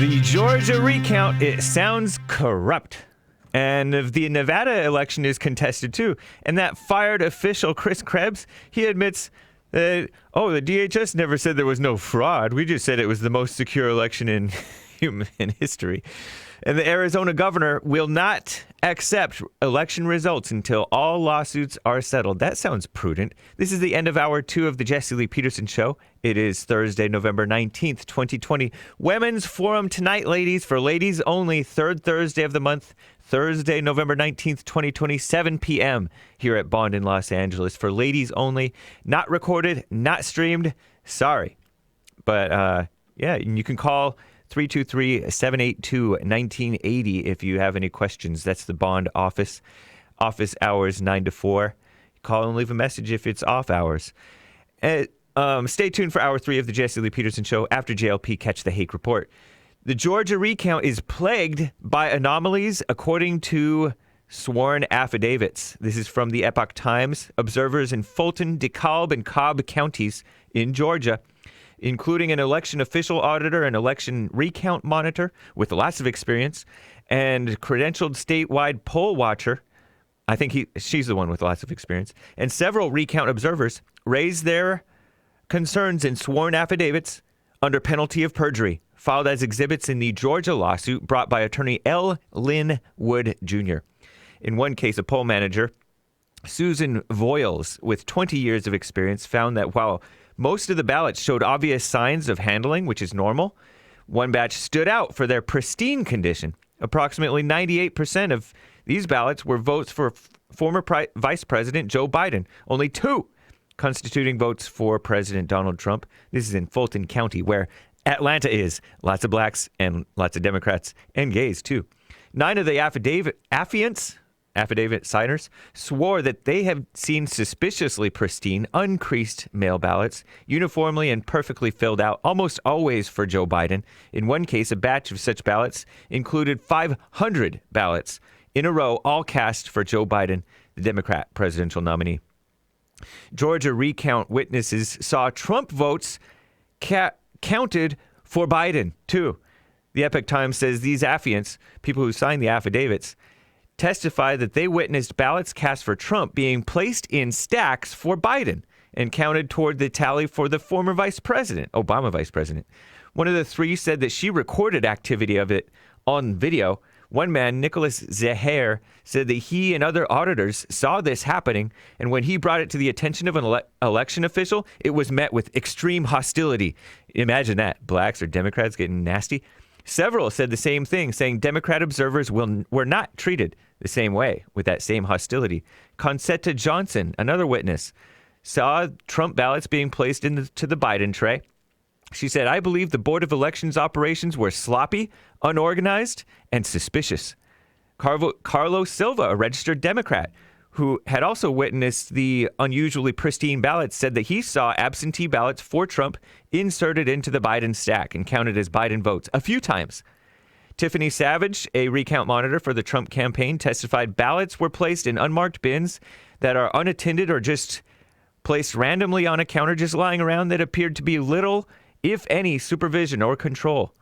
The Georgia recount, it sounds corrupt. And the Nevada election is contested too. And that fired official, Chris Krebs, he admits that, the DHS never said there was no fraud. We just said it was the most secure election in human history. And the Arizona governor will not accept election results until all lawsuits are settled. That sounds prudent. This is the end of hour 2 of the Jesse Lee Peterson Show. It is Thursday, November 19th, 2020. Women's Forum tonight, ladies, for ladies only, third Thursday of the month. Thursday, November 19th, 2020, 7 p.m. here at Bond in Los Angeles for ladies only. Not recorded, not streamed. Sorry. But, you can call 323-782-1980 if you have any questions. That's the Bond office. Office hours 9 to 4. Call and leave a message if it's off hours. Stay tuned for hour 3 of the Jesse Lee Peterson Show. After JLP, catch the Hake Report. The Georgia recount is plagued by anomalies, according to sworn affidavits. This is from the Epoch Times. Observers in Fulton, DeKalb, and Cobb counties in Georgia, including an election official auditor, an election recount monitor with lots of experience, and credentialed statewide poll watcher. I think she's the one with lots of experience. And several recount observers raised their concerns in sworn affidavits under penalty of perjury, filed as exhibits in the Georgia lawsuit brought by attorney L. Lynn Wood Jr. In one case, a poll manager, Susan Voiles, with 20 years of experience, found that while most of the ballots showed obvious signs of handling, which is normal, one batch stood out for their pristine condition. Approximately 98% of these ballots were votes for former Vice President Joe Biden. Only 2 constituting votes for President Donald Trump. This is in Fulton County, where Atlanta is. Lots of blacks and lots of Democrats and gays, too. 9 of the affidavit signers swore that they have seen suspiciously pristine, uncreased mail ballots, uniformly and perfectly filled out, almost always for Joe Biden. In one case, a batch of such ballots included 500 ballots in a row, all cast for Joe Biden, the Democrat presidential nominee. Georgia recount witnesses saw Trump votes counted for Biden, too. The Epoch Times says these affiants, people who signed the affidavits, testify that they witnessed ballots cast for Trump being placed in stacks for Biden and counted toward the tally for the former vice president, Obama vice president. One of the 3 said that she recorded activity of it on video. One man, Nicholas Zaher, said that he and other auditors saw this happening, and when he brought it to the attention of an election official, it was met with extreme hostility. Imagine that, blacks or Democrats getting nasty. Several said the same thing, saying Democrat observers were not treated the same way with that same hostility. Concetta Johnson, another witness, saw Trump ballots being placed into the Biden tray. She said, I believe the Board of Elections operations were sloppy, unorganized, and suspicious. Carlos Silva, a registered Democrat, who had also witnessed the unusually pristine ballots, said that he saw absentee ballots for Trump inserted into the Biden stack and counted as Biden votes a few times. Tiffany Savage, a recount monitor for the Trump campaign, testified ballots were placed in unmarked bins that are unattended or just placed randomly on a counter just lying around that appeared to be little, if any, supervision or control.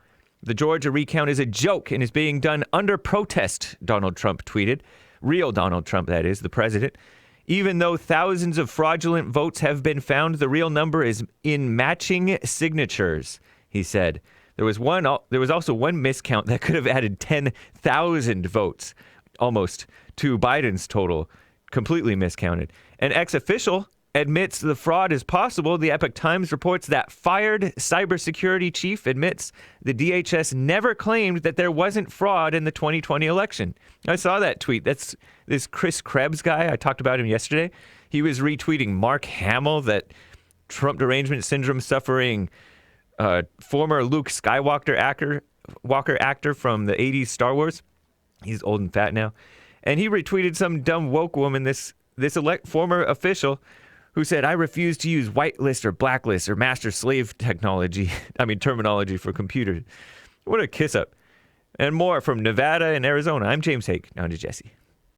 The Georgia recount is a joke and is being done under protest, Donald Trump tweeted. Real Donald Trump, that is, the president. Even though thousands of fraudulent votes have been found, the real number is in matching signatures, he said. There was also one miscount that could have added 10,000 votes, almost, to Biden's total, completely miscounted. An ex-official admits the fraud is possible. The Epoch Times reports that fired cybersecurity chief admits the DHS never claimed that there wasn't fraud in the 2020 election. I saw that tweet. That's this Chris Krebs guy. I talked about him yesterday. He was retweeting Mark Hamill, that Trump derangement syndrome suffering former Luke Skywalker actor from the 80s Star Wars. He's old and fat now. And he retweeted some dumb woke woman, this former official, who said, I refuse to use whitelist or blacklist or master slave terminology for computers. What a kiss up. And more from Nevada and Arizona. I'm James Hake. Now to Jesse.